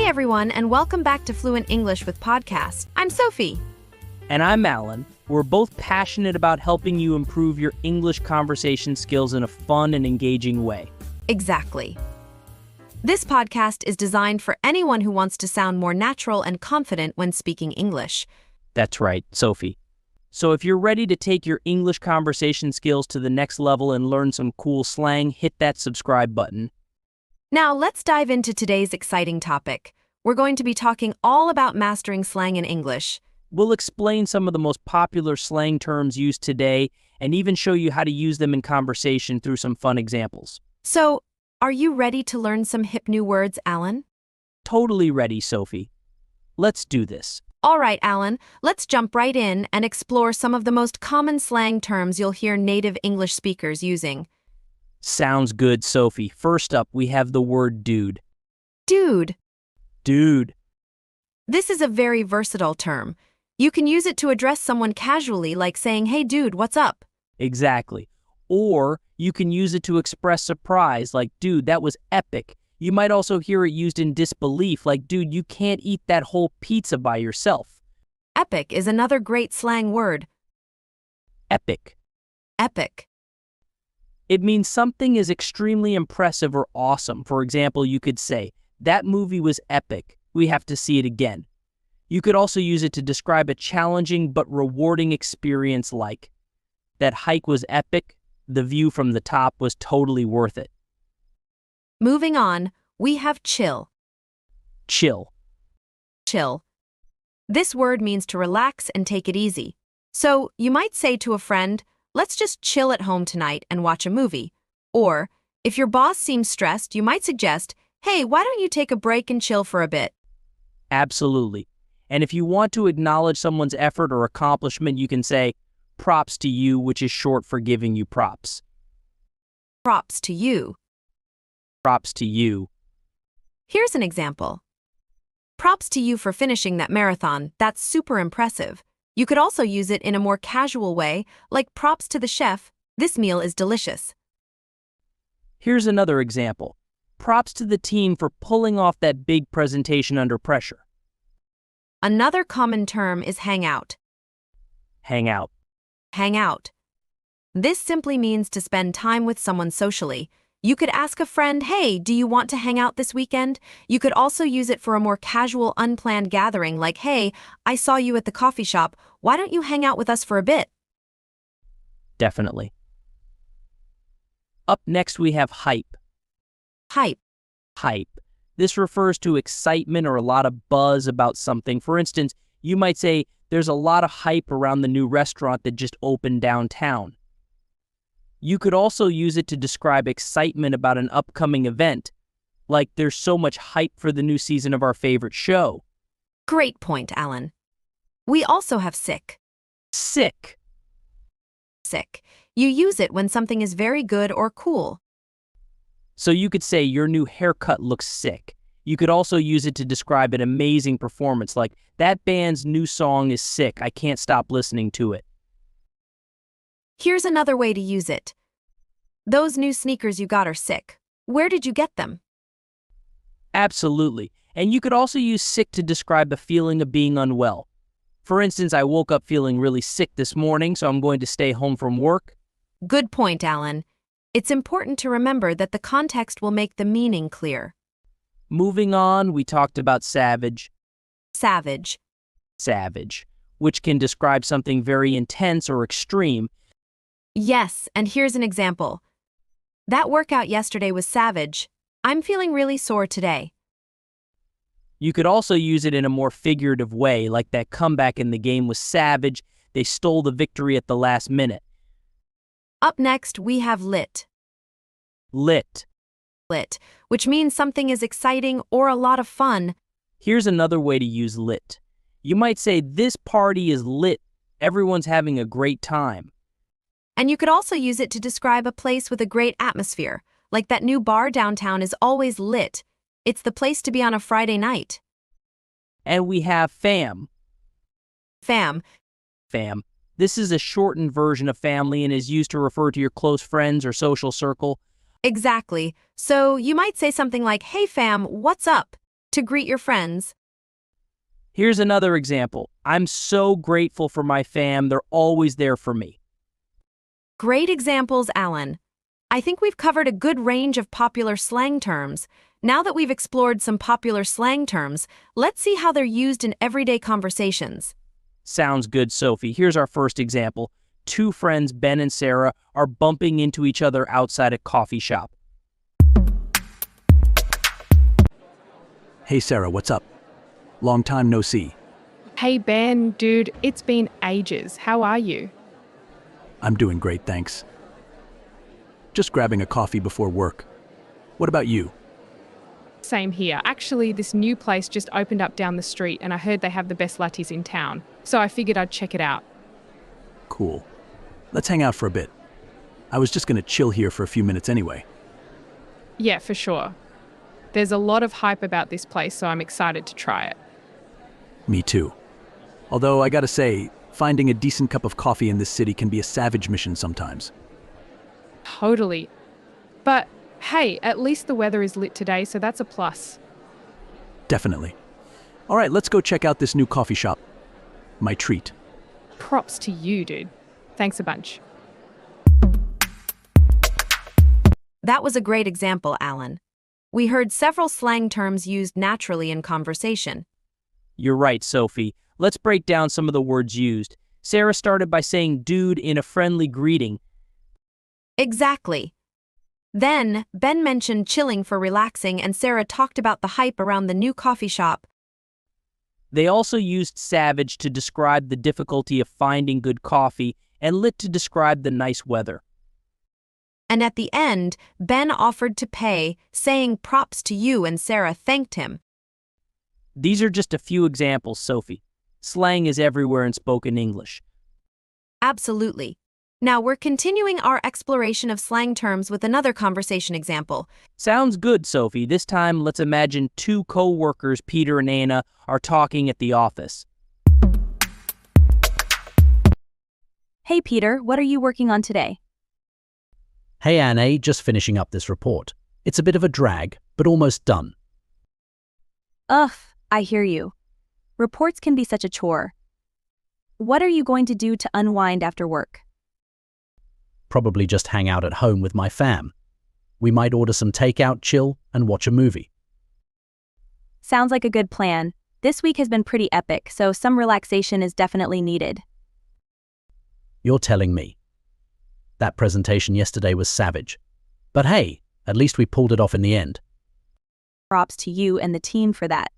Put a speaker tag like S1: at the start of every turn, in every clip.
S1: Hey everyone, and welcome back to Fluent English with Podcast. I'm Sophie.
S2: And I'm Alan. We're both passionate about helping you improve your English conversation skills in a fun and engaging way.
S1: Exactly. This podcast is designed for anyone who wants to sound more natural and confident when speaking English.
S2: That's right, Sophie. So if you're ready to take your English conversation skills to the next level and learn some cool slang, hit that subscribe button.
S1: Now let's dive into today's exciting topic. We're going to be talking all about mastering slang in English.
S2: We'll explain some of the most popular slang terms used today and even show you how to use them in conversation through some fun examples.
S1: So, are you ready to learn some hip new words, Alan?
S2: Totally ready, Sophie. Let's do this.
S1: All right, Alan, let's jump right in and explore some of the most common slang terms you'll hear native English speakers using.
S2: Sounds good, Sophie. First up, we have the word dude.
S1: Dude.
S2: Dude.
S1: This is a very versatile term. You can use it to address someone casually, like saying, "Hey dude, what's up?"
S2: Exactly. Or you can use it to express surprise, like, dude, that was epic. You might also hear it used in disbelief, like, dude, you can't eat that whole pizza by yourself.
S1: Epic is another great slang word.
S2: Epic.
S1: Epic.
S2: It means something is extremely impressive or awesome. For example, you could say, that movie was epic. We have to see it again. You could also use it to describe a challenging but rewarding experience like, that hike was epic. The view from the top was totally worth it.
S1: Moving on, we have chill.
S2: Chill.
S1: Chill. This word means to relax and take it easy. So, you might say to a friend, "Let's just chill at home tonight and watch a movie." Or, if your boss seems stressed, you might suggest, "Hey, why don't you take a break and chill for a bit?"
S2: Absolutely. And if you want to acknowledge someone's effort or accomplishment, you can say, props to you, which is short for giving you props.
S1: Props to you.
S2: Props to you.
S1: Here's an example. Props to you for finishing that marathon. That's super impressive. You could also use it in a more casual way, like props to the chef. This meal is delicious.
S2: Here's another example. Props to the team for pulling off that big presentation under pressure.
S1: Another common term is hang out.
S2: Hang out.
S1: Hang out. This simply means to spend time with someone socially. You could ask a friend, "Hey, do you want to hang out this weekend?" You could also use it for a more casual, unplanned gathering like, "Hey, I saw you at the coffee shop. Why don't you hang out with us for a bit?"
S2: Definitely. Up next, we have hype.
S1: Hype.
S2: Hype. This refers to excitement or a lot of buzz about something. For instance, you might say, there's a lot of hype around the new restaurant that just opened downtown. You could also use it to describe excitement about an upcoming event, like there's so much hype for the new season of our favorite show.
S1: Great point, Alan. We also have sick.
S2: Sick.
S1: Sick. You use it when something is very good or cool.
S2: So you could say your new haircut looks sick. You could also use it to describe an amazing performance, like that band's new song is sick. I can't stop listening to it.
S1: Here's another way to use it. Those new sneakers you got are sick. Where did you get them?
S2: Absolutely. And you could also use sick to describe the feeling of being unwell. For instance, I woke up feeling really sick this morning, so I'm going to stay home from work.
S1: Good point, Alan. It's important to remember that the context will make the meaning clear.
S2: Moving on, we talked about savage.
S1: Savage.
S2: Savage, which can describe something very intense or extreme.
S1: Yes, and here's an example. That workout yesterday was savage. I'm feeling really sore today.
S2: You could also use it in a more figurative way, like that comeback in the game was savage. They stole the victory at the last minute.
S1: Up next, we have lit.
S2: Lit.
S1: Lit, which means something is exciting or a lot of fun.
S2: Here's another way to use lit. You might say, this party is lit. Everyone's having a great time.
S1: And you could also use it to describe a place with a great atmosphere, like that new bar downtown is always lit. It's the place to be on a Friday night.
S2: And we have fam.
S1: Fam.
S2: Fam. This is a shortened version of family and is used to refer to your close friends or social circle.
S1: Exactly. So you might say something like, "Hey fam, what's up?" to greet your friends.
S2: Here's another example. I'm so grateful for my fam. They're always there for me.
S1: Great examples, Alan. I think we've covered a good range of popular slang terms. Now that we've explored some popular slang terms, let's see how they're used in everyday conversations.
S2: Sounds good, Sophie. Here's our first example. Two friends, Ben and Sarah, are bumping into each other outside a coffee shop.
S3: Hey Sarah, what's up? Long time no see.
S4: Hey Ben, dude, it's been ages. How are you?
S3: I'm doing great, thanks. Just grabbing a coffee before work. What about you?
S4: Same here. Actually, this new place just opened up down the street and I heard they have the best lattes in town. So I figured I'd check it out.
S3: Cool. Let's hang out for a bit. I was just gonna chill here for a few minutes anyway.
S4: Yeah, for sure. There's a lot of hype about this place, so I'm excited to try it.
S3: Me too. Although I gotta say, finding a decent cup of coffee in this city can be a savage mission sometimes.
S4: Totally. But hey, at least the weather is lit today, so that's a plus.
S3: Definitely. All right, let's go check out this new coffee shop. My treat.
S4: Props to you, dude. Thanks a bunch.
S1: That was a great example, Alan. We heard several slang terms used naturally in conversation.
S2: You're right, Sophie. Let's break down some of the words used. Sarah started by saying dude in a friendly greeting.
S1: Exactly. Then, Ben mentioned chilling for relaxing and Sarah talked about the hype around the new coffee shop.
S2: They also used savage to describe the difficulty of finding good coffee and lit to describe the nice weather.
S1: And at the end, Ben offered to pay, saying props to you, and Sarah thanked him.
S2: These are just a few examples, Sophie. Slang is everywhere in spoken English.
S1: Absolutely. Now we're continuing our exploration of slang terms with another conversation example.
S2: Sounds good, Sophie. This time, let's imagine two co-workers, Peter and Anna, are talking at the office.
S5: Hey Peter, what are you working on today?
S6: Hey Anne, just finishing up this report. It's a bit of a drag, but almost done.
S5: Ugh, I hear you. Reports can be such a chore. What are you going to do to unwind after work?
S6: Probably just hang out at home with my fam. We might order some takeout, chill, and watch a movie.
S5: Sounds like a good plan. This week has been pretty epic, so some relaxation is definitely needed.
S6: You're telling me. That presentation yesterday was savage. But hey, at least we pulled it off in the end.
S5: Props to you and the team for that.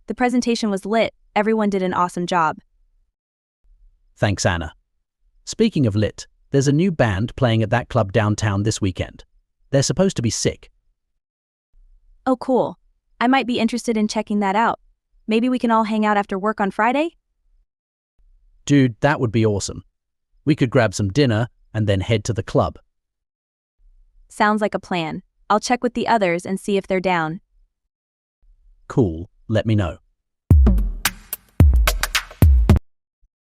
S5: The presentation was lit. Everyone did an awesome job.
S6: Thanks, Anna. Speaking of lit, there's a new band playing at that club downtown this weekend. They're supposed to be sick.
S5: Oh, cool. I might be interested in checking that out. Maybe we can all hang out after work on Friday?
S6: Dude, that would be awesome. We could grab some dinner and then head to the club.
S5: Sounds like a plan. I'll check with the others and see if they're down.
S6: Cool, let me know.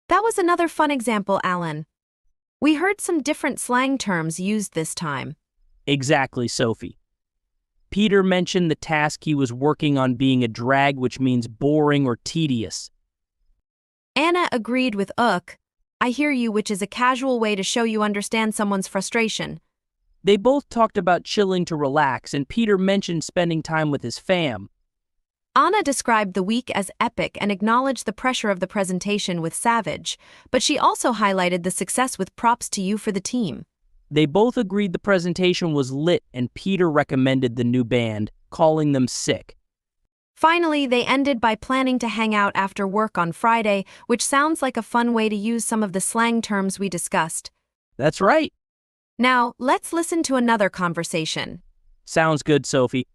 S1: That was another fun example, Alan. We heard some different slang terms used this time.
S2: Exactly, Sophie. Peter mentioned the task he was working on being a drag, which means boring or tedious.
S1: Anna agreed with I hear you, which is a casual way to show you understand someone's frustration.
S2: They both talked about chilling to relax, and Peter mentioned spending time with his fam.
S1: Anna described the week as epic and acknowledged the pressure of the presentation with savage, but she also highlighted the success with props to you for the team.
S2: They both agreed the presentation was lit, and Peter recommended the new band, calling them sick.
S1: Finally, they ended by planning to hang out after work on Friday, which sounds like a fun way to use some of the slang terms we discussed.
S2: That's right.
S1: Now, let's listen to another conversation.
S2: Sounds good, Sophie.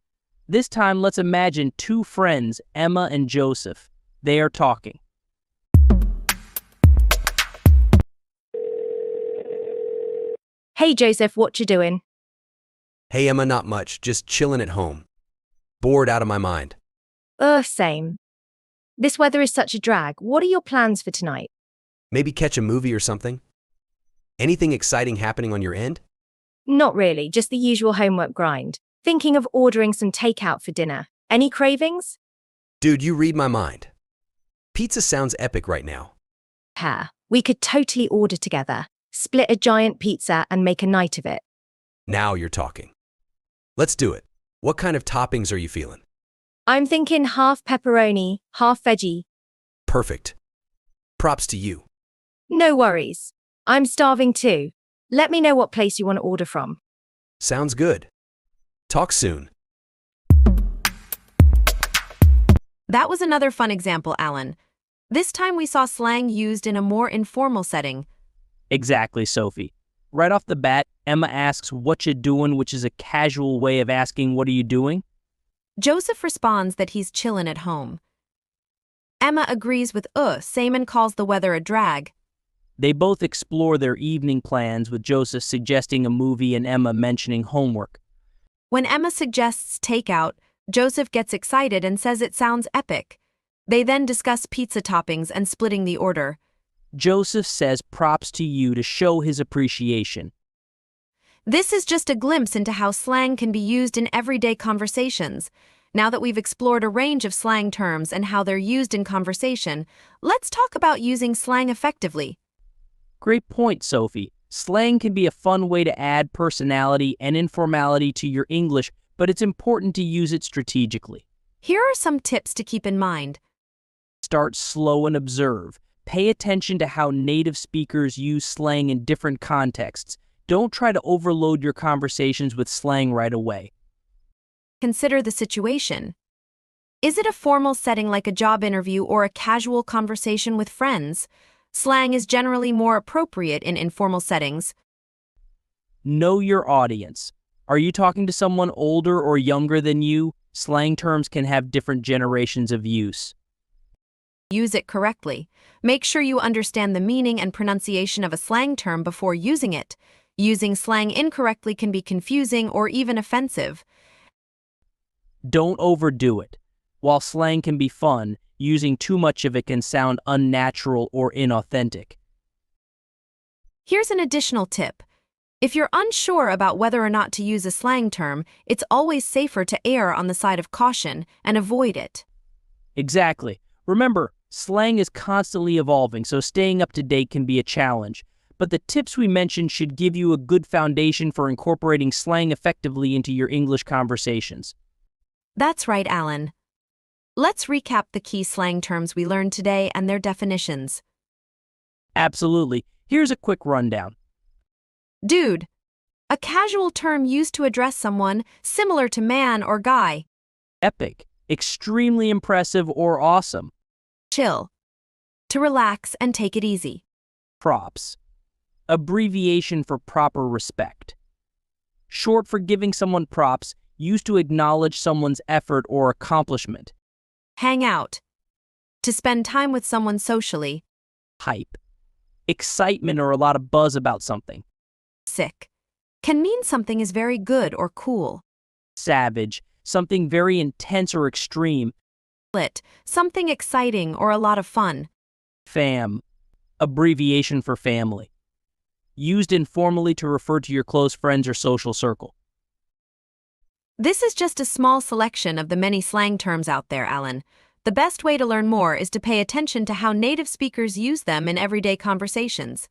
S2: This time, let's imagine two friends, Emma and Joseph. They are talking.
S7: Hey Joseph, what you doing?
S8: Hey Emma, not much, just chilling at home. Bored out of my mind.
S7: Same. This weather is such a drag. What are your plans for tonight?
S8: Maybe catch a movie or something? Anything exciting happening on your end?
S7: Not really, just the usual homework grind. Thinking of ordering some takeout for dinner. Any cravings?
S8: Dude, you read my mind. Pizza sounds epic right now.
S7: We could totally order together, split a giant pizza and make a night of it.
S8: Now you're talking. Let's do it. What kind of toppings are you feeling?
S7: I'm thinking half pepperoni, half veggie.
S8: Perfect. Props to you.
S7: No worries. I'm starving too. Let me know what place you want to order from.
S8: Sounds good. Talk soon.
S1: That was another fun example, Alan. This time we saw slang used in a more informal setting.
S2: Exactly, Sophie. Right off the bat, Emma asks, "What you doing?" which is a casual way of asking, "What are you doing?"
S1: Joseph responds that he's chillin' at home. Emma agrees with same and calls the weather a drag.
S2: They both explore their evening plans, with Joseph suggesting a movie and Emma mentioning homework.
S1: When Emma suggests takeout, Joseph gets excited and says it sounds epic. They then discuss pizza toppings and splitting the order.
S2: Joseph says props to you to show his appreciation.
S1: This is just a glimpse into how slang can be used in everyday conversations. Now that we've explored a range of slang terms and how they're used in conversation, let's talk about using slang effectively.
S2: Great point, Sophie. Slang can be a fun way to add personality and informality to your English, but it's important to use it strategically.
S1: Here are some tips to keep in mind.
S2: Start slow and observe. Pay attention to how native speakers use slang in different contexts. Don't try to overload your conversations with slang right away.
S1: Consider the situation. Is it a formal setting like a job interview or a casual conversation with friends? Slang is generally more appropriate in informal settings.
S2: Know your audience. Are you talking to someone older or younger than you? Slang terms can have different generations of use.
S1: Use it correctly. Make sure you understand the meaning and pronunciation of a slang term before using it. Using slang incorrectly can be confusing or even offensive.
S2: Don't overdo it. While slang can be fun, using too much of it can sound unnatural or inauthentic.
S1: Here's an additional tip. If you're unsure about whether or not to use a slang term, it's always safer to err on the side of caution and avoid it.
S2: Exactly. Remember, slang is constantly evolving, so staying up to date can be a challenge. But the tips we mentioned should give you a good foundation for incorporating slang effectively into your English conversations.
S1: That's right, Alan. Let's recap the key slang terms we learned today and their definitions.
S2: Absolutely. Here's a quick rundown.
S1: Dude, a casual term used to address someone similar to man or guy.
S2: Epic, extremely impressive or awesome.
S1: Chill, to relax and take it easy.
S2: Props, abbreviation for proper respect. Short for giving someone props, used to acknowledge someone's effort or accomplishment.
S1: Hang out, to spend time with someone socially.
S2: Hype, excitement or a lot of buzz about something.
S1: Sick, can mean something is very good or cool.
S2: Savage, something very intense or extreme.
S1: Lit, something exciting or a lot of fun.
S2: Fam, abbreviation for family. Used informally to refer to your close friends or social circle.
S1: This is just a small selection of the many slang terms out there, Alan. The best way to learn more is to pay attention to how native speakers use them in everyday conversations.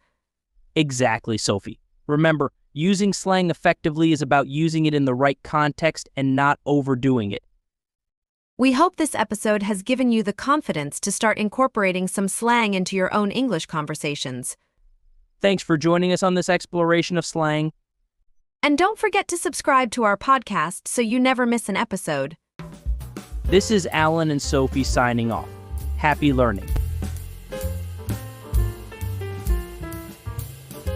S2: Exactly, Sophie. Remember, using slang effectively is about using it in the right context and not overdoing it.
S1: We hope this episode has given you the confidence to start incorporating some slang into your own English conversations.
S2: Thanks for joining us on this exploration of slang.
S1: And don't forget to subscribe to our podcast so you never miss an episode.
S2: This is Alan and Sophie signing off. Happy learning.